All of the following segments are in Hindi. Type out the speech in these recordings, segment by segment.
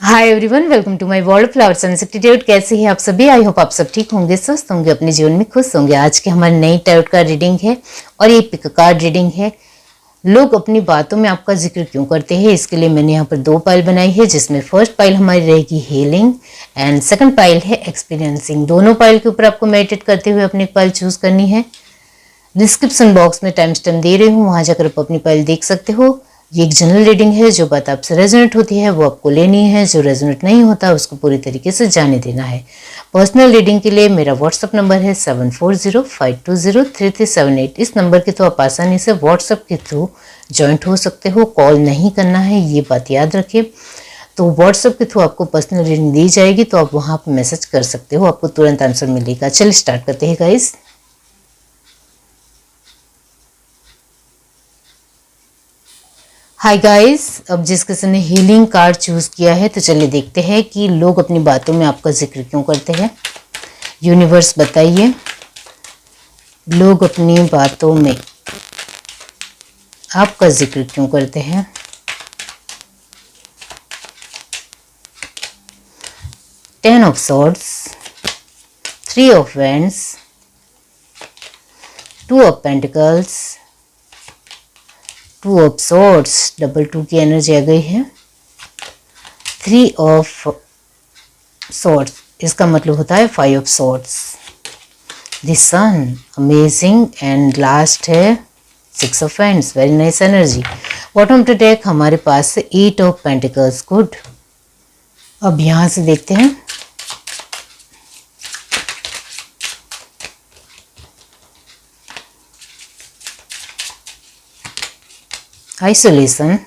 Hi everyone, welcome to my world flowers institute. कैसे हैं आप सभी? आई होप आप सब ठीक होंगे, स्वस्थ होंगे, अपने जीवन में खुश होंगे। आज के हमारी नई टैरोट कार्ड रीडिंग है और ये पिक कार्ड रीडिंग है। लोग अपनी बातों में आपका जिक्र क्यों करते हैं, इसके लिए मैंने यहाँ पर दो पाइल बनाई है, जिसमें फर्स्ट पाइल हमारी रहेगी हीलिंग एंड सेकंड पाइल है एक्सपीरियंसिंग। दोनों पाइल के ऊपर आपको मेडिटेट करते हुए अपनी पाइल चूज करनी है। डिस्क्रिप्शन बॉक्स में टाइम स्टैम्प दे रही हूँ, वहां जाकर आप अपनी पाइल देख सकते हो। ये एक जनरल रीडिंग है, जो बात आपसे रेजोनेट होती है वो आपको लेनी है, जो रेजोनेट नहीं होता उसको पूरी तरीके से जाने देना है। पर्सनल रीडिंग के लिए मेरा व्हाट्सअप नंबर है 7405203378। इस नंबर के थ्रू आप आसानी से व्हाट्सअप के थ्रू ज्वाइंट हो सकते हो। कॉल नहीं करना है, ये बात याद रखिए। तो व्हाट्सएप के थ्रू आपको पर्सनल रीडिंग दी जाएगी, तो आप वहाँ पर मैसेज कर सकते हो, आपको तुरंत आंसर मिलेगा। चलिए स्टार्ट करते हैं गाइस। हाय गाइस, अब जिस किसी ने हीलिंग कार्ड चूज किया है तो चलिए देखते हैं कि लोग अपनी बातों में आपका जिक्र क्यों करते हैं। यूनिवर्स बताइए, लोग अपनी बातों में आपका जिक्र क्यों करते हैं। Ten of swords, three of wands, two of pentacles, two of swords, double two की एनर्जी आ गई है। थ्री ऑफ सॉर्ड्स, इसका मतलब होता है five of swords, the sun, amazing, and last है six of wands, very nice energy. Bottom to deck हमारे पास से एट ऑफ पेंटिकल्स, गुड। अब यहां से देखते हैं isolation,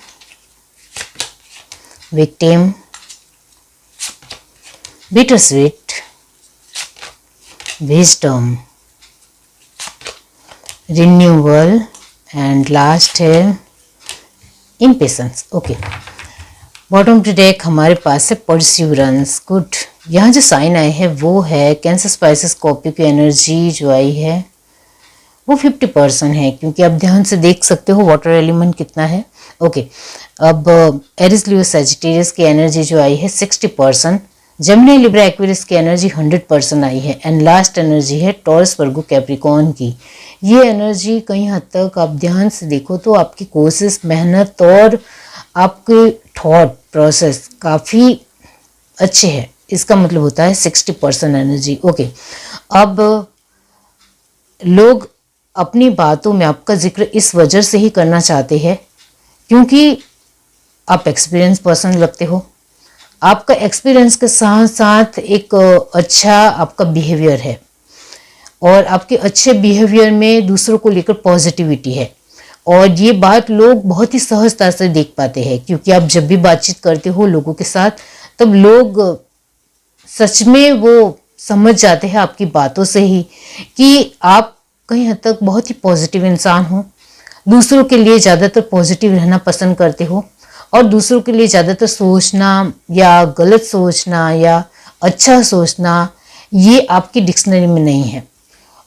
victim, bittersweet, wisdom, renewal, and last है impatience। Okay, bottom to deck हमारे पास है परस्यूरेंस, गुड। यहाँ जो साइन आए हैं वो है कैंसर, स्पाइसेस, कॉपी की एनर्जी जो आई है वो 50% है, क्योंकि आप ध्यान से देख सकते हो वाटर एलिमेंट कितना है। ओके, अब एरिस, लियो, सैजिटेरियस की एनर्जी जो आई है 60%, जेमिनी, लिब्रा, एक्वेरियस की एनर्जी 100% आई है, एंड लास्ट एनर्जी है टॉरस, वर्गो, कैप्रिकॉर्न की। ये एनर्जी कहीं हद तक आप ध्यान से देखो तो आपकी कोशिश, मेहनत और आपके थॉट प्रोसेस काफ़ी अच्छे है। इसका मतलब होता है 60% एनर्जी। ओके, अब लोग अपनी बातों में आपका जिक्र इस वजह से ही करना चाहते हैं क्योंकि आप एक्सपीरियंस पर्सन लगते हो। आपका एक्सपीरियंस के साथ साथ एक अच्छा आपका बिहेवियर है, और आपके अच्छे बिहेवियर में दूसरों को लेकर पॉजिटिविटी है, और ये बात लोग बहुत ही सहजता से देख पाते हैं, क्योंकि आप जब भी बातचीत करते हो लोगों के साथ, तब लोग सच में वो समझ जाते हैं आपकी बातों से ही कि आप कहीं हद तक बहुत ही पॉजिटिव इंसान हो, दूसरों के लिए ज़्यादातर पॉजिटिव रहना पसंद करते हो, और दूसरों के लिए ज़्यादातर सोचना या गलत सोचना या अच्छा सोचना ये आपकी डिक्शनरी में नहीं है।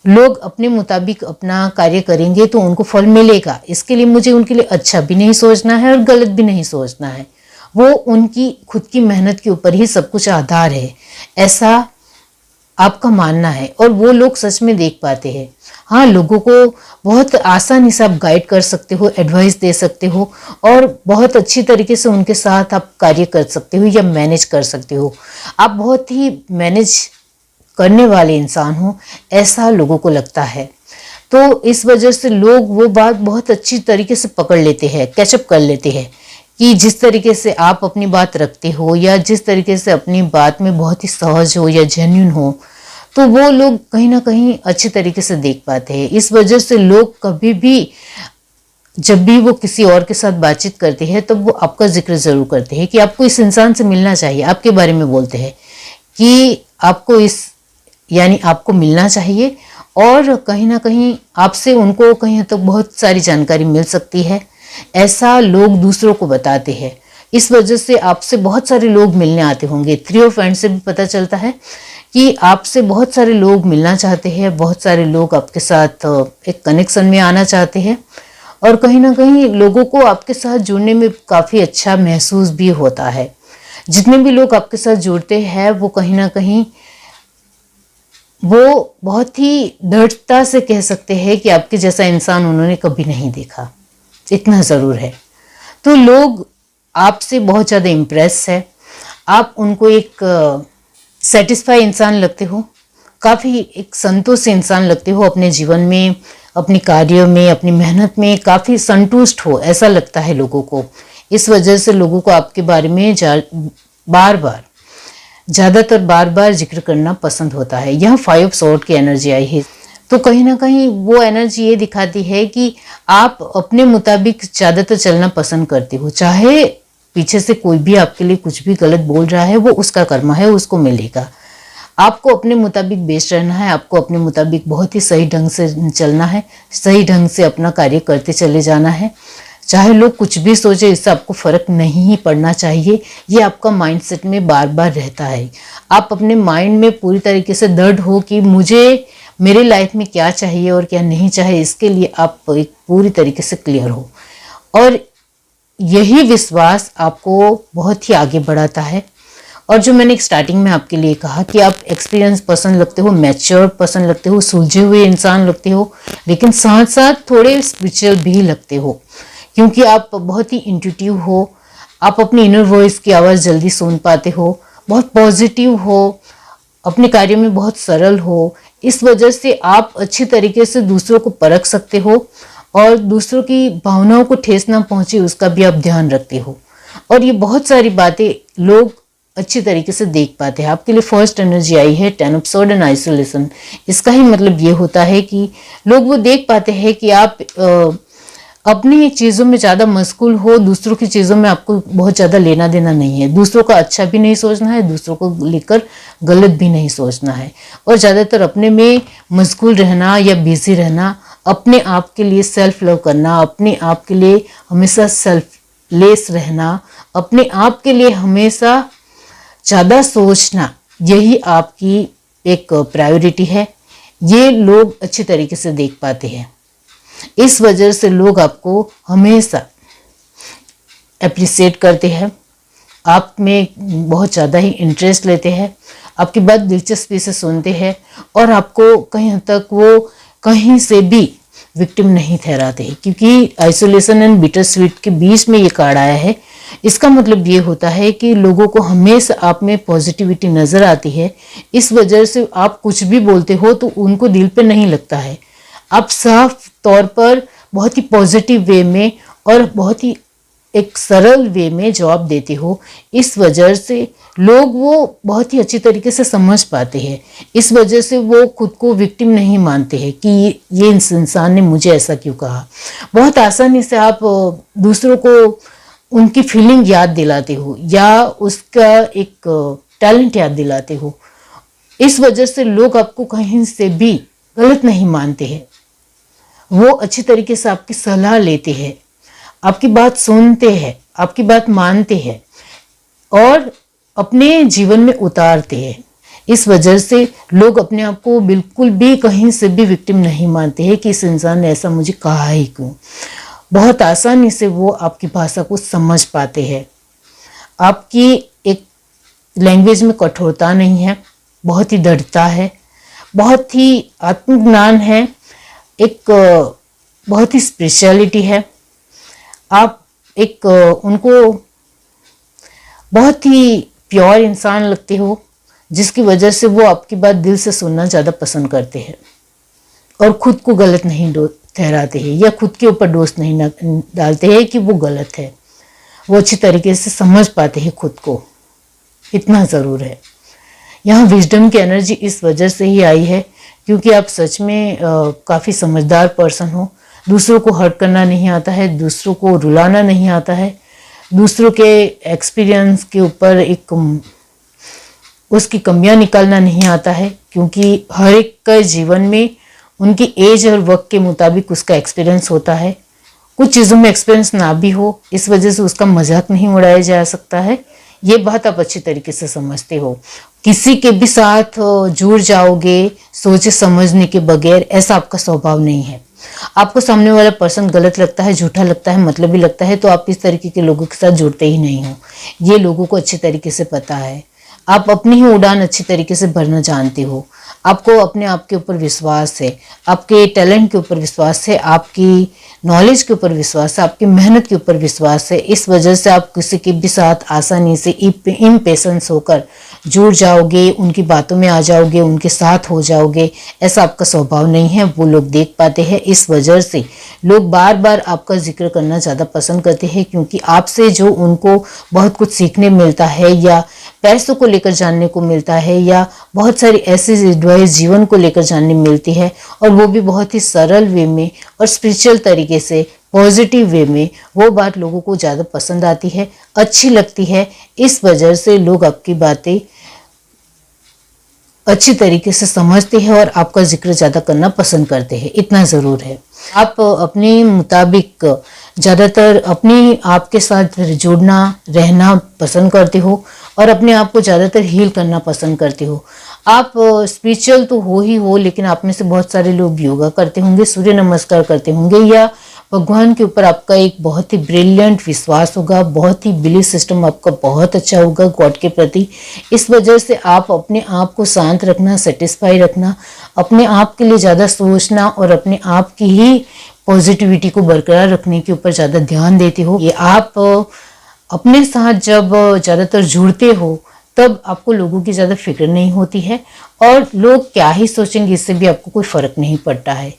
लोग अपने मुताबिक अपना कार्य करेंगे तो उनको फल मिलेगा, इसके लिए मुझे उनके लिए अच्छा भी नहीं सोचना है और गलत भी नहीं सोचना है। वो उनकी खुद की मेहनत के ऊपर ही सब कुछ आधार है, ऐसा आपका मानना है, और वो लोग सच में देख पाते हैं। हाँ, लोगों को बहुत आसानी से आप गाइड कर सकते हो, एडवाइस दे सकते हो, और बहुत अच्छी तरीके से उनके साथ आप कार्य कर सकते हो या मैनेज कर सकते हो। आप बहुत ही मैनेज करने वाले इंसान हो, ऐसा लोगों को लगता है। तो इस वजह से लोग वो बात बहुत अच्छी तरीके से पकड़ लेते हैं, कैचअप कर लेते हैं कि जिस तरीके से आप अपनी बात रखते हो या जिस तरीके से अपनी बात में बहुत ही सहज हो या जेन्युइन हो, तो वो लोग कहीं ना कहीं अच्छे तरीके से देख पाते हैं। इस वजह से लोग कभी भी जब भी वो किसी और के साथ बातचीत करते हैं तब वो आपका जिक्र जरूर करते हैं कि आपको इस इंसान से मिलना चाहिए, आपके बारे में बोलते हैं कि आपको यानी आपको मिलना चाहिए, और कहीं ना कहीं आपसे उनको कहीं हद तक बहुत सारी जानकारी मिल सकती है, ऐसा लोग दूसरों को बताते हैं। इस वजह से आपसे बहुत सारे लोग मिलने आते होंगे। थ्री ऑफ वैंड्स से भी पता चलता है कि आपसे बहुत सारे लोग मिलना चाहते हैं, बहुत सारे लोग आपके साथ एक कनेक्शन में आना चाहते हैं, और कहीं ना कहीं लोगों को आपके साथ जुड़ने में काफ़ी अच्छा महसूस भी होता है। जितने भी लोग आपके साथ जुड़ते हैं वो कहीं ना कहीं वो बहुत ही दृढ़ता से कह सकते हैं कि आपके जैसा इंसान उन्होंने कभी नहीं देखा, इतना ज़रूर है। तो लोग आपसे बहुत ज़्यादा इम्प्रेस है, आप उनको एक सेटिस्फाई इंसान लगते हो, काफ़ी एक संतुष्ट इंसान लगते हो अपने जीवन में, अपने कार्यों में, अपनी मेहनत में काफ़ी संतुष्ट हो ऐसा लगता है लोगों को। इस वजह से लोगों को आपके बारे में ज़्यादातर बार बार जिक्र करना पसंद होता है। यह 5 ऑफ स्वॉर्ड की एनर्जी आई है, तो कहीं ना कहीं वो एनर्जी ये दिखाती है कि आप अपने मुताबिक ज़्यादातर चलना पसंद करते हो। चाहे पीछे से कोई भी आपके लिए कुछ भी गलत बोल रहा है, वो उसका कर्म है, उसको मिलेगा। आपको अपने मुताबिक बेस्ट रहना है, आपको अपने मुताबिक बहुत ही सही ढंग से चलना है, सही ढंग से अपना कार्य करते चले जाना है। चाहे लोग कुछ भी सोचे, इससे आपको फर्क नहीं पड़ना चाहिए। ये आपका माइंडसेट में बार बार रहता है। आप अपने माइंड में पूरी तरीके से दृढ़ हो कि मुझे मेरे लाइफ में क्या चाहिए और क्या नहीं चाहिए, इसके लिए आप एक पूरी तरीके से क्लियर हो। और यही विश्वास आपको बहुत ही आगे बढ़ाता है। और जो मैंने स्टार्टिंग में आपके लिए कहा कि आप एक्सपीरियंस पसंद लगते हो, मैच्योर पसंद लगते हो, सुलझे हुए इंसान लगते हो, लेकिन साथ साथ थोड़े स्पिरिचुअल भी लगते हो, क्योंकि आप बहुत ही इंट्यूटिव हो, आप अपनी इनर वॉइस की आवाज़ जल्दी सुन पाते हो, बहुत पॉजिटिव हो, अपने कार्य में बहुत सरल हो। इस वजह से आप अच्छी तरीके से दूसरों को परख सकते हो और दूसरों की भावनाओं को ठेस ना पहुंचे उसका भी आप ध्यान रखते हो। और ये बहुत सारी बातें लोग अच्छी तरीके से देख पाते हैं। आपके लिए फर्स्ट एनर्जी आई है 10 ऑफ स्वॉर्ड एंड आइसोलेशन। इसका ही मतलब ये होता है कि लोग वो देख पाते हैं कि आप अपनी चीज़ों में ज़्यादा मशगूल हो, दूसरों की चीज़ों में आपको बहुत ज़्यादा लेना देना नहीं है। दूसरों का अच्छा भी नहीं सोचना है, दूसरों को लेकर गलत भी नहीं सोचना है, और ज़्यादातर अपने में मशगूल रहना या बिजी रहना, अपने आप के लिए सेल्फ लव करना, अपने आप के लिए हमेशा सेल्फलेस रहना, अपने आप के लिए हमेशा ज़्यादा सोचना, यही आपकी एक प्रायोरिटी है। ये लोग अच्छी तरीके से देख पाते हैं। इस वजह से लोग आपको हमेशा अप्रिशिएट करते हैं, आप में बहुत ज़्यादा ही इंटरेस्ट लेते हैं, आपकी बात दिलचस्पी से सुनते हैं, और आपको कहीं हद तक वो कहीं से भी विक्टिम नहीं ठहराते हैं। क्योंकि आइसोलेशन एंड बिटर स्वीट के बीच में ये कार्ड आया है, इसका मतलब ये होता है कि लोगों को हमेशा आप में पॉजिटिविटी नज़र आती है। इस वजह से आप कुछ भी बोलते हो तो उनको दिल पे नहीं लगता है। आप साफ तौर पर बहुत ही पॉजिटिव वे में और बहुत ही एक सरल वे में जवाब देते हो। इस वजह से लोग वो बहुत ही अच्छी तरीके से समझ पाते हैं। इस वजह से वो खुद को विक्टिम नहीं मानते हैं कि ये इंसान ने मुझे ऐसा क्यों कहा। बहुत आसानी से आप दूसरों को उनकी फीलिंग याद दिलाते हो या उसका एक टैलेंट याद दिलाते हो। इस वजह से लोग आपको कहीं से भी गलत नहीं मानते हैं। वो अच्छी तरीके से आपकी सलाह लेते हैं, आपकी बात सुनते हैं, आपकी बात मानते हैं और अपने जीवन में उतारते हैं। इस वजह से लोग अपने आप को बिल्कुल भी कहीं से भी विक्टिम नहीं मानते हैं कि इस इंसान ने ऐसा मुझे कहा ही क्यों। बहुत आसानी से वो आपकी भाषा को समझ पाते हैं। आपकी एक लैंग्वेज में कठोरता नहीं है, बहुत ही दृढ़ता है, बहुत ही आत्मज्ञान है, एक बहुत ही स्पिरिचुअलिटी है। आप एक उनको बहुत ही प्योर इंसान लगते हो, जिसकी वजह से वो आपकी बात दिल से सुनना ज़्यादा पसंद करते हैं और खुद को गलत नहीं ठहराते हैं या खुद के ऊपर दोष नहीं डालते हैं कि वो गलत है। वो अच्छी तरीके से समझ पाते हैं खुद को, इतना ज़रूर है। यहाँ विजडम की एनर्जी इस वजह से ही आई है क्योंकि आप सच में काफ़ी समझदार पर्सन हो। दूसरों को हर्ट करना नहीं आता है, दूसरों को रुलाना नहीं आता है, दूसरों के एक्सपीरियंस के ऊपर एक उसकी कमियां निकालना नहीं आता है, क्योंकि हर एक का जीवन में उनकी एज और वक्त के मुताबिक उसका एक्सपीरियंस होता है। कुछ चीज़ों में एक्सपीरियंस ना भी हो, इस वजह से उसका मजाक नहीं उड़ाया जा सकता है। ये बात आप अच्छी तरीके से समझते हो। किसी के भी साथ जुड़ जाओगे सोचे समझने के बगैर, ऐसा आपका स्वभाव नहीं है। आपको सामने वाला पर्सन गलत लगता है, झूठा लगता है, मतलबी लगता है, तो आप इस तरीके के लोगों के साथ जुड़ते ही नहीं हो। ये लोगों को अच्छे तरीके से पता है। आप अपनी ही उड़ान अच्छी तरीके से भरना जानते हो। आपको अपने आप के ऊपर विश्वास है, आपके टैलेंट के ऊपर विश्वास है, आपकी नॉलेज के ऊपर विश्वास है, आपकी मेहनत के ऊपर विश्वास है। इस वजह से आप किसी के भी साथ आसानी से इम्पेशेंस होकर जुड़ जाओगे, उनकी बातों में आ जाओगे, उनके साथ हो जाओगे। ऐसा आपका स्वभाव नहीं है, वो लोग देख पाते हैं। इस वजह से लोग बार बार आपका जिक्र करना ज़्यादा पसंद करते हैं, क्योंकि आपसे जो उनको बहुत कुछ सीखने मिलता है, या पैसों को लेकर जानने को मिलता है, या बहुत सारी ऐसी एडवाइस जीवन को लेकर जानने मिलती है, और वो भी बहुत ही सरल वे में और स्पिरिचुअल तरीके से, पॉजिटिव वे में। वो बात लोगों को ज़्यादा पसंद आती है, अच्छी लगती है। इस वजह से लोग आपकी बातें अच्छी तरीके से समझते हैं और आपका जिक्र ज़्यादा करना पसंद करते हैं। इतना ज़रूर है, आप अपने मुताबिक ज़्यादातर अपने आप के साथ जुड़ना रहना पसंद करते हो, और अपने आप को ज़्यादातर हील करना पसंद करते हो। आप स्पिरिचुअल तो हो ही हो, लेकिन आप में से बहुत सारे लोग योगा करते होंगे, सूर्य नमस्कार करते होंगे, या भगवान के ऊपर आपका एक बहुत ही ब्रिलियंट विश्वास होगा, बहुत ही बिलीफ सिस्टम आपका बहुत अच्छा होगा गॉड के प्रति। इस वजह से आप अपने आप को शांत रखना, सेटिस्फाई रखना, अपने आप के लिए ज़्यादा सोचना और अपने आप की ही पॉजिटिविटी को बरकरार रखने के ऊपर ज़्यादा ध्यान देते हो। ये आप अपने साथ जब ज़्यादातर जुड़ते हो, तब आपको लोगों की ज़्यादा फिक्र नहीं होती है, और लोग क्या ही सोचेंगे इससे भी आपको कोई फ़र्क नहीं पड़ता है।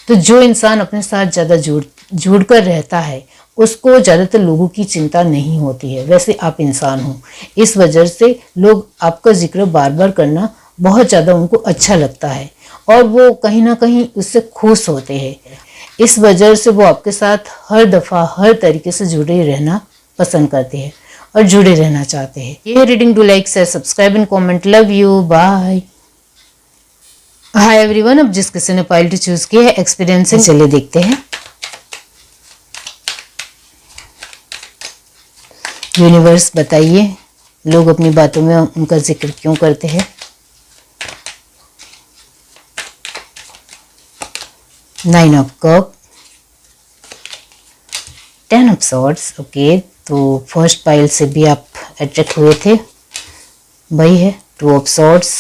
तो जो इंसान अपने साथ ज़्यादा जुड़ कर रहता है, उसको ज़्यादातर लोगों की चिंता नहीं होती है। वैसे आप इंसान हो, इस वजह से लोग आपका जिक्र बार बार करना बहुत ज़्यादा उनको अच्छा लगता है, और वो कहीं ना कहीं उससे खुश होते हैं। इस वजह से वो आपके साथ हर दफ़ा हर तरीके से जुड़े रहना पसंद करते हैं और जुड़े रहना चाहते हैं। ये reading, do like, share, subscribe and comment. Love you, bye. Hi everyone, अब जिस किसी ने पाइल टू चूज किया है एक्सपीरियंसिंग, चलिए देखते हैं यूनिवर्स बताइए लोग अपनी बातों में उनका जिक्र क्यों करते हैं। 9 of cup, 10 of swords. Okay, तो फर्स्ट पाइल से भी आप अट्रैक्ट हुए थे, वही है 2 of swords,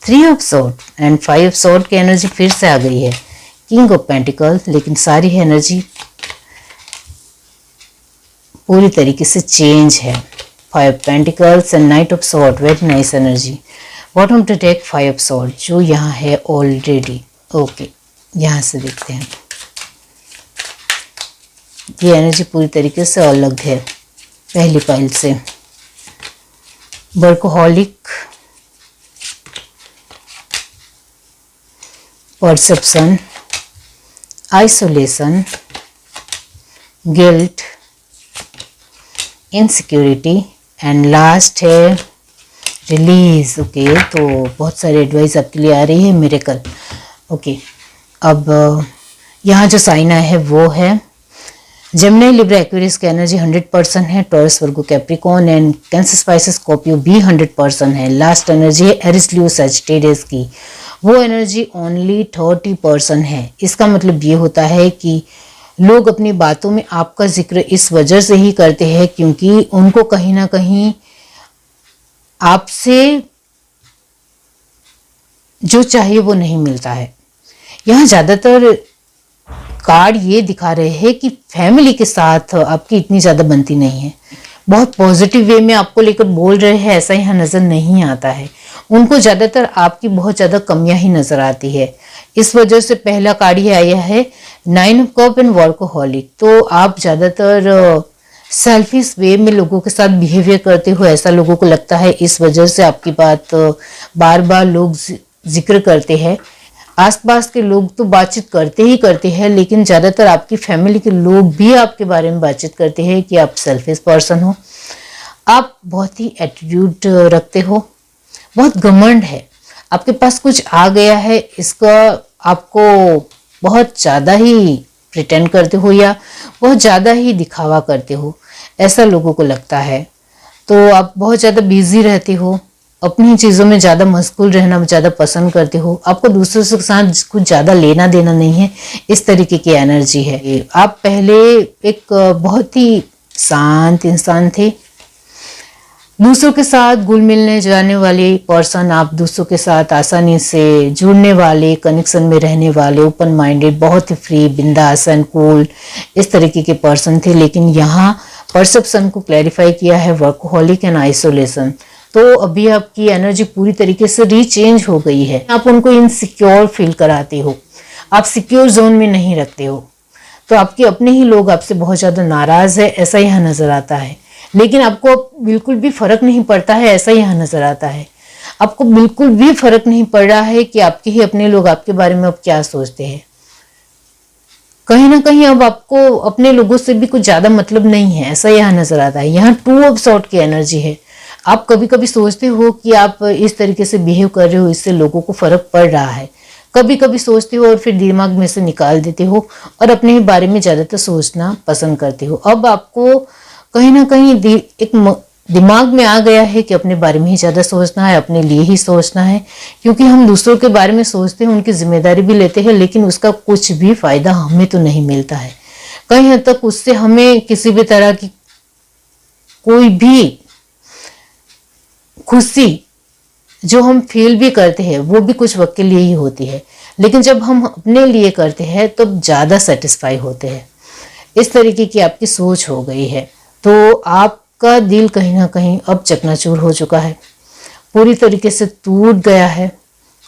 3 of sword and 5 of sword की एनर्जी फिर से आ गई है। किंग ऑफ पेंटिकल्स, लेकिन सारी एनर्जी पूरी तरीके से चेंज है। 5 pentacles and knight of sword, very nice energy. Bottom to deck 5 of sword, जो यहाँ है ऑलरेडी। ओके, यहाँ से देखते हैं, ये एनर्जी पूरी तरीके से अलग है पहली पाइल से। Workaholic, perception, isolation, guilt, insecurity and last है रिलीज। ओके, तो बहुत सारी एडवाइस आपके लिए आ रही है, मिरेकल। ओके, अब यहाँ जो साइन आया है वो है जेमिनी, लिब्रा, एक्वेरियस की एनर्जी 100% है। Taurus, Virgo, Capricorn and cancer, spices, Scorpio भी 100% है। लास्ट एनर्जी है एरिस, लियो, सैजिटेरियस की, वो एनर्जी ओनली 30% है। इसका मतलब ये होता है कि लोग अपनी बातों में आपका जिक्र इस वजह से ही करते हैं क्योंकि उनको कहीं ना कहीं आपसे जो चाहिए वो नहीं मिलता है। यहाँ ज़्यादातर कार्ड ये दिखा रहे हैं कि फैमिली के साथ आपकी इतनी ज़्यादा बनती नहीं है, बहुत पॉजिटिव वे में आपको लेकर बोल रहे हैं, ऐसा यहाँ नज़र नहीं आता है। उनको ज़्यादातर आपकी बहुत ज़्यादा कमियां ही नज़र आती है। इस वजह से पहला कार्ड ही आया है 9 ऑफ कप एंड वर्कोहॉलिक। तो आप ज़्यादातर सेल्फिश वे में लोगों के साथ बिहेवियर करते हो, ऐसा लोगों को लगता है। इस वजह से आपकी बात बार बार लोग जिक्र करते हैं। आसपास के लोग तो बातचीत करते ही करते हैं, लेकिन ज़्यादातर आपकी फैमिली के लोग भी आपके बारे में बातचीत करते हैं कि आप सेल्फिश पर्सन हो, आप बहुत ही एटीट्यूड रखते हो, बहुत घमंड है, आपके पास कुछ आ गया है इसका आपको बहुत ज़्यादा ही प्रिटेंड करते हो या बहुत ज़्यादा ही दिखावा करते हो, ऐसा लोगों को लगता है। तो आप बहुत ज़्यादा बिजी रहते हो, अपनी चीज़ों में ज़्यादा मशगूल रहना ज़्यादा पसंद करते हो, आपको दूसरों के साथ कुछ ज़्यादा लेना देना नहीं है, इस तरीके की एनर्जी है। आप पहले एक बहुत ही शांत इंसान थे, दूसरों के साथ घुल मिलने जाने वाले पर्सन, आप दूसरों के साथ आसानी से जुड़ने वाले, कनेक्शन में रहने वाले, ओपन माइंडेड, बहुत ही फ्री, बिंदास एंड कूल, इस तरीके के पर्सन थे। लेकिन यहाँ परसेप्शन को क्लैरिफाई किया है वर्कहोलिक एंड आइसोलेशन, तो अभी आपकी एनर्जी पूरी तरीके से रीचेंज हो गई है। आप उनको इनसिक्योर फील कराते हो, आप सिक्योर जोन में नहीं रखते हो, तो आपके अपने ही लोग आपसे बहुत ज़्यादा नाराज है, ऐसा यहाँ नज़र आता है। लेकिन आपको बिल्कुल भी फर्क नहीं पड़ता है, ऐसा यहाँ नज़र आता है। आपको बिल्कुल भी फर्क नहीं पड़ रहा है कि आपके ही अपने लोग आपके बारे में अब क्या सोचते हैं। कहीं ना कहीं अब आपको अपने लोगों से भी कुछ ज़्यादा मतलब नहीं है, ऐसा यहाँ नज़र आता है। यहाँ 2 ऑफ सॉर्ट की एनर्जी है। आप कभी कभी सोचते हो कि आप इस तरीके से बिहेव कर रहे हो, इससे लोगों को फर्क पड़ रहा है, कभी कभी सोचते हो और फिर दिमाग में से निकाल देते हो और अपने ही बारे में ज़्यादातर सोचना पसंद करते हो। अब आपको कहीं ना कहीं एक दिमाग में आ गया है कि अपने बारे में ही ज़्यादा सोचना है, अपने लिए ही सोचना है, क्योंकि हम दूसरों के बारे में सोचते हैं, उनकी जिम्मेदारी भी लेते हैं, लेकिन उसका कुछ भी फायदा हमें तो नहीं मिलता है। कहीं हद तक उससे हमें किसी भी तरह की कोई भी खुशी जो हम फील भी करते हैं वो भी कुछ वक्त के लिए ही होती है, लेकिन जब हम अपने लिए करते हैं तो ज़्यादा सेटिस्फाई होते हैं। इस तरीके की आपकी सोच हो गई है, तो आपका दिल कहीं ना कहीं अब चकनाचूर हो चुका है, पूरी तरीके से टूट गया है।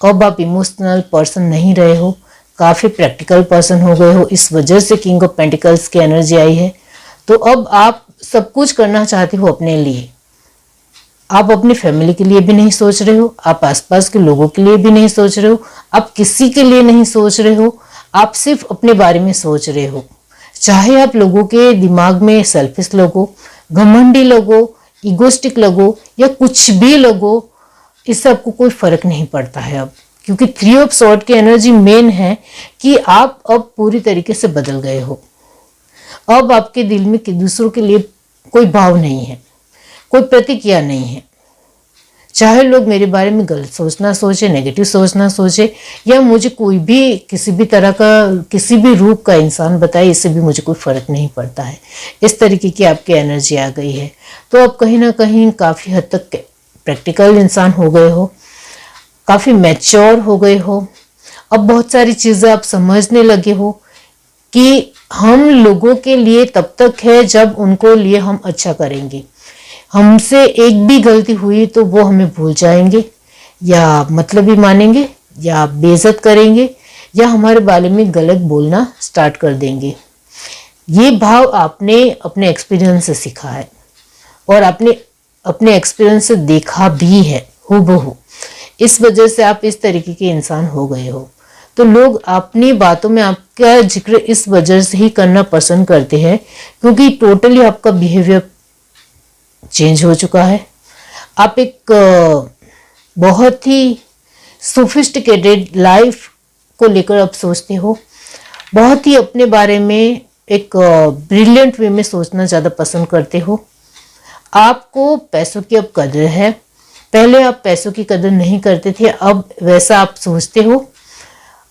अब आप इमोशनल पर्सन नहीं रहे हो, काफ़ी प्रैक्टिकल पर्सन हो गए हो। इस वजह से किंग ऑफ पेंटिकल्स की एनर्जी आई है। तो अब आप सब कुछ करना चाहते हो अपने लिए, आप अपनी फैमिली के लिए भी नहीं सोच रहे हो, आप आसपास के लोगों के लिए भी नहीं सोच रहे हो, आप किसी के लिए नहीं सोच रहे हो, आप सिर्फ अपने बारे में सोच रहे हो। चाहे आप लोगों के दिमाग में सेल्फिश लगो, घमंडी लगो, इगोस्टिक लगो या कुछ भी लगो, इससे आपको कोई फर्क नहीं पड़ता है अब, क्योंकि 3 ऑफ सॉर्ड की एनर्जी मेन है कि आप अब पूरी तरीके से बदल गए हो। अब आपके दिल में दूसरों के लिए कोई भाव नहीं है, कोई प्रतिक्रिया नहीं है। चाहे लोग मेरे बारे में गलत सोचना सोचे, नेगेटिव सोचना सोचे, या मुझे कोई भी किसी भी तरह का किसी भी रूप का इंसान बताए, इससे भी मुझे कोई फर्क नहीं पड़ता है। इस तरीके की आपकी एनर्जी आ गई है। तो अब कहीं ना कहीं काफ़ी हद तक प्रैक्टिकल इंसान हो गए हो, काफ़ी मैच्योर हो गए हो। अब बहुत सारी चीज़ें आप समझने लगे हो कि हम लोगों के लिए तब तक है जब उनको लिए हम अच्छा करेंगे। हमसे एक भी गलती हुई तो वो हमें भूल जाएंगे, या मतलब ही मानेंगे, या बेइज्जत करेंगे, या हमारे बारे में गलत बोलना स्टार्ट कर देंगे। ये भाव आपने अपने एक्सपीरियंस से सीखा है और आपने अपने एक्सपीरियंस से देखा भी है हूबहू। इस वजह से आप इस तरीके के इंसान हो गए हो। तो लोग अपनी बातों में आपका जिक्र इस वजह से ही करना पसंद करते हैं, क्योंकि टोटली आपका बिहेवियर चेंज हो चुका है। आप एक बहुत ही सोफिस्टिकेटेड लाइफ को लेकर अब सोचते हो, बहुत ही अपने बारे में एक ब्रिलियंट वे में सोचना ज़्यादा पसंद करते हो। आपको पैसों की अब कदर है, पहले आप पैसों की कदर नहीं करते थे, अब वैसा आप सोचते हो।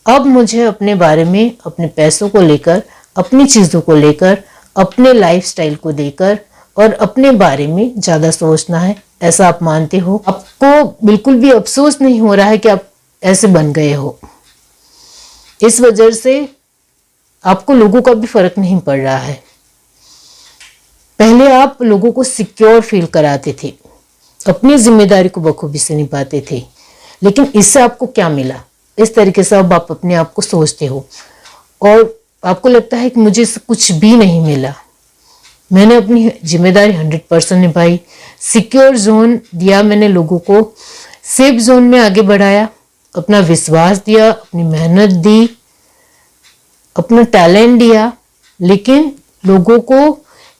अब मुझे अपने बारे में, अपने पैसों को लेकर, अपनी चीज़ों को लेकर, अपने लाइफस्टाइल को लेकर और अपने बारे में ज़्यादा सोचना है, ऐसा आप मानते हो। आपको बिल्कुल भी अफसोस नहीं हो रहा है कि आप ऐसे बन गए हो। इस वजह से आपको लोगों का भी फर्क नहीं पड़ रहा है। पहले आप लोगों को सिक्योर फील कराते थे, अपनी जिम्मेदारी को बखूबी से निभाते थे, लेकिन इससे आपको क्या मिला? इस तरीके से अब आप अपने आप को सोचते हो और आपको लगता है कि मुझे इससे कुछ भी नहीं मिला। मैंने अपनी जिम्मेदारी 100% निभाई, सिक्योर जोन दिया मैंने लोगों को, सेफ जोन में आगे बढ़ाया, अपना विश्वास दिया, अपनी मेहनत दी, अपना टैलेंट दिया, लेकिन लोगों को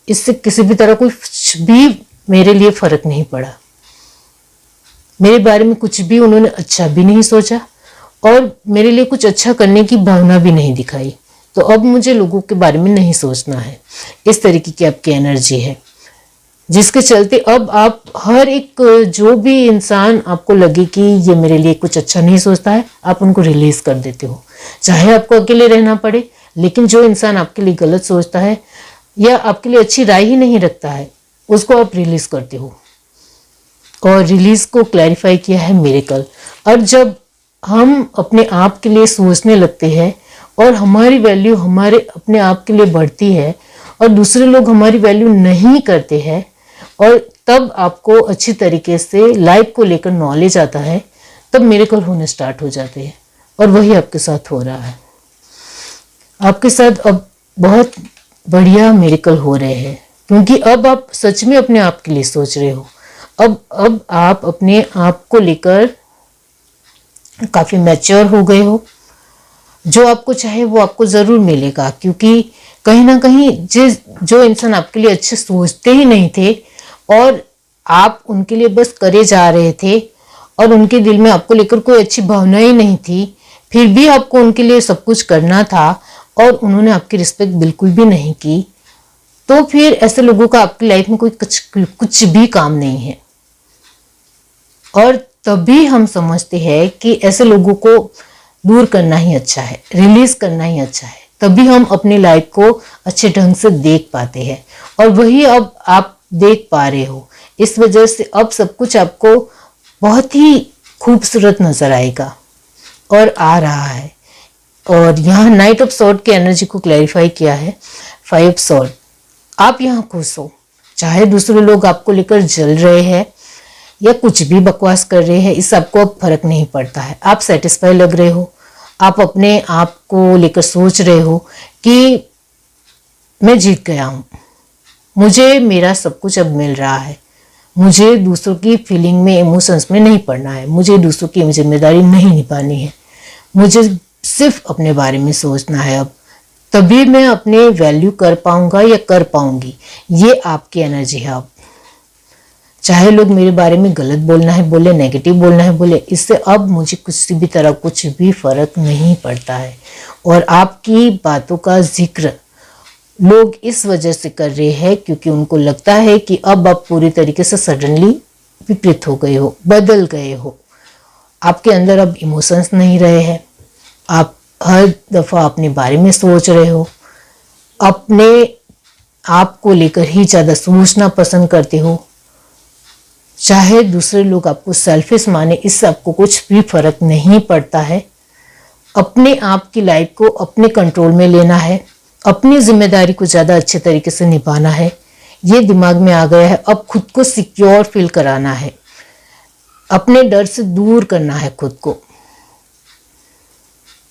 इससे किसी भी तरह कुछ भी मेरे लिए फर्क नहीं पड़ा। मेरे बारे में कुछ भी उन्होंने अच्छा भी नहीं सोचा और मेरे लिए कुछ अच्छा करने की भावना भी नहीं दिखाई। तो अब मुझे लोगों के बारे में नहीं सोचना है। इस तरीके की आपकी एनर्जी है। जिसके चलते अब आप हर एक जो भी इंसान आपको लगे कि ये मेरे लिए कुछ अच्छा नहीं सोचता है, आप उनको रिलीज कर देते हो, चाहे आपको अकेले रहना पड़े। लेकिन जो इंसान आपके लिए गलत सोचता है या आपके लिए अच्छी राय ही नहीं रखता है, उसको आप रिलीज करते हो। और रिलीज को क्लैरिफाई किया है मिरेकल। और जब हम अपने आप के लिए सोचने लगते हैं और हमारी वैल्यू हमारे अपने आप के लिए बढ़ती है और दूसरे लोग हमारी वैल्यू नहीं करते हैं, और तब आपको अच्छी तरीके से लाइफ को लेकर नॉलेज आता है, तब मिरेकल होने स्टार्ट हो जाते हैं। और वही आपके साथ हो रहा है। आपके साथ अब बहुत बढ़िया मिरेकल हो रहे हैं, क्योंकि अब आप सच में अपने आप के लिए सोच रहे हो। अब आप अपने आप को लेकर काफी मैच्योर हो गए हो। जो आपको चाहे वो आपको जरूर मिलेगा, क्योंकि कहीं ना कहीं जो इंसान आपके लिए अच्छे सोचते ही नहीं थे और आप उनके लिए बस करे जा रहे थे और उनके दिल में आपको लेकर कोई अच्छी भावना ही नहीं थी, फिर भी आपको उनके लिए सब कुछ करना था और उन्होंने आपकी रिस्पेक्ट बिल्कुल भी नहीं की, तो फिर ऐसे लोगों का आपकी लाइफ में कोई कुछ भी काम नहीं है। और तभी हम समझते हैं कि ऐसे लोगों को दूर करना ही अच्छा है, रिलीज करना ही अच्छा है। तभी हम अपनी लाइफ को अच्छे ढंग से देख पाते हैं, और वही अब आप देख पा रहे हो। इस वजह से अब सब कुछ आपको बहुत ही खूबसूरत नजर आएगा और आ रहा है। और यहाँ नाइट ऑफ सॉर्ड की एनर्जी को क्लैरिफाई किया है 5 ऑफ सॉर्ड। आप यहाँ खुश हो, चाहे दूसरे लोग आपको लेकर जल रहे हैं या कुछ भी बकवास कर रहे हैं, इससे आपको अब फर्क नहीं पड़ता है। आप सेटिस्फाई लग रहे हो, आप अपने आप को लेकर सोच रहे हो कि मैं जीत गया हूँ, मुझे मेरा सब कुछ अब मिल रहा है, मुझे दूसरों की फीलिंग में, इमोशंस में नहीं पड़ना है, मुझे दूसरों की जिम्मेदारी नहीं निभानी है, मुझे सिर्फ अपने बारे में सोचना है। अब तभी मैं अपने वैल्यू कर पाऊंगा या कर पाऊंगी। ये आपकी एनर्जी है। अब चाहे लोग मेरे बारे में गलत बोलना है बोले, नेगेटिव बोलना है बोले, इससे अब मुझे किसी भी तरह कुछ भी फर्क नहीं पड़ता है। और आपकी बातों का जिक्र लोग इस वजह से कर रहे हैं क्योंकि उनको लगता है कि अब आप पूरी तरीके से सडनली विपरीत हो गए हो, बदल गए हो। आपके अंदर अब इमोशंस नहीं रहे हैं, आप हर दफा अपने बारे में सोच रहे हो, अपने आप को लेकर ही ज़्यादा सोचना पसंद करते हो। चाहे दूसरे लोग आपको सेल्फिश माने, इससे आपको कुछ भी फर्क नहीं पड़ता है। अपने आप की लाइफ को अपने कंट्रोल में लेना है, अपनी जिम्मेदारी को ज़्यादा अच्छे तरीके से निभाना है, ये दिमाग में आ गया है। अब खुद को सिक्योर फील कराना है, अपने डर से दूर करना है खुद को,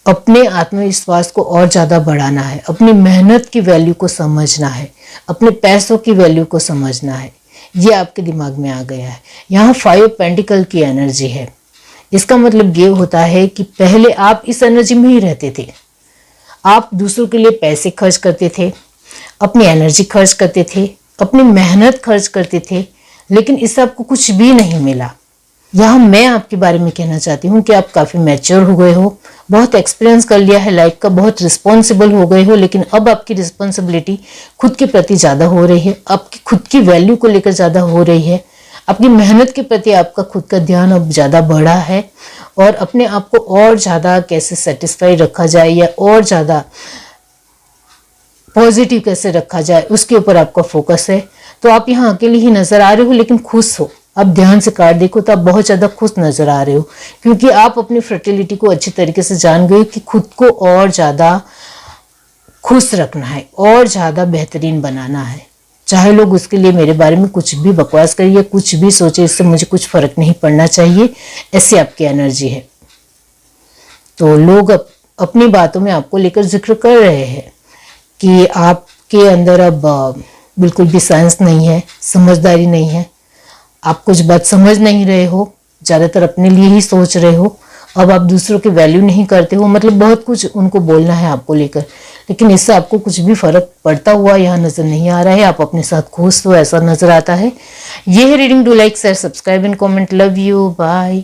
अपने आत्मविश्वास को और ज़्यादा बढ़ाना है, अपनी मेहनत की वैल्यू को समझना है, अपने पैसों की वैल्यू को समझना है। ये आपके दिमाग में आ गया है। यहाँ 5 पेंटिकल की एनर्जी है। इसका मतलब ये होता है कि पहले आप इस एनर्जी में ही रहते थे, आप दूसरों के लिए पैसे खर्च करते थे, अपनी एनर्जी खर्च करते थे, अपनी मेहनत खर्च करते थे, लेकिन इससे आपको कुछ भी नहीं मिला। यहाँ मैं आपके बारे में कहना चाहती हूँ कि आप काफ़ी मैच्योर हो गए हो, बहुत एक्सपीरियंस कर लिया है लाइफ का, बहुत रिस्पॉन्सिबल हो गए हो। लेकिन अब आपकी रिस्पॉन्सिबिलिटी खुद के प्रति ज़्यादा हो रही है, आपकी खुद की वैल्यू को लेकर ज़्यादा हो रही है, अपनी मेहनत के प्रति आपका खुद का ध्यान अब ज़्यादा बढ़ा है, और अपने आप को और ज़्यादा कैसे सेटिस्फाई रखा जाए या और ज़्यादा पॉजिटिव कैसे रखा जाए, उसके ऊपर आपका फोकस है। तो आप यहाँ अकेले ही नज़र आ रहे हो, लेकिन खुश हो। आप ध्यान से कार्ड देखो तो आप बहुत ज़्यादा खुश नज़र आ रहे हो, क्योंकि आप अपनी फर्टिलिटी को अच्छी तरीके से जान गए कि खुद को और ज़्यादा खुश रखना है और ज़्यादा बेहतरीन बनाना है। चाहे लोग उसके लिए मेरे बारे में कुछ भी बकवास करिए या कुछ भी सोचे, इससे मुझे कुछ फर्क नहीं पड़ना चाहिए, ऐसी आपकी एनर्जी है। तो लोग अपनी बातों में आपको लेकर जिक्र कर रहे हैं कि आपके अंदर अब बिल्कुल भी साइंस नहीं है, समझदारी नहीं है, आप कुछ बात समझ नहीं रहे हो, ज़्यादातर अपने लिए ही सोच रहे हो, अब आप दूसरों की वैल्यू नहीं करते हो। मतलब बहुत कुछ उनको बोलना है आपको लेकर, लेकिन इससे आपको कुछ भी फर्क पड़ता हुआ यहाँ नज़र नहीं आ रहा है। आप अपने साथ खुश हो ऐसा नज़र आता है। ये है reading. Do like, share, subscribe and comment. Love you, bye.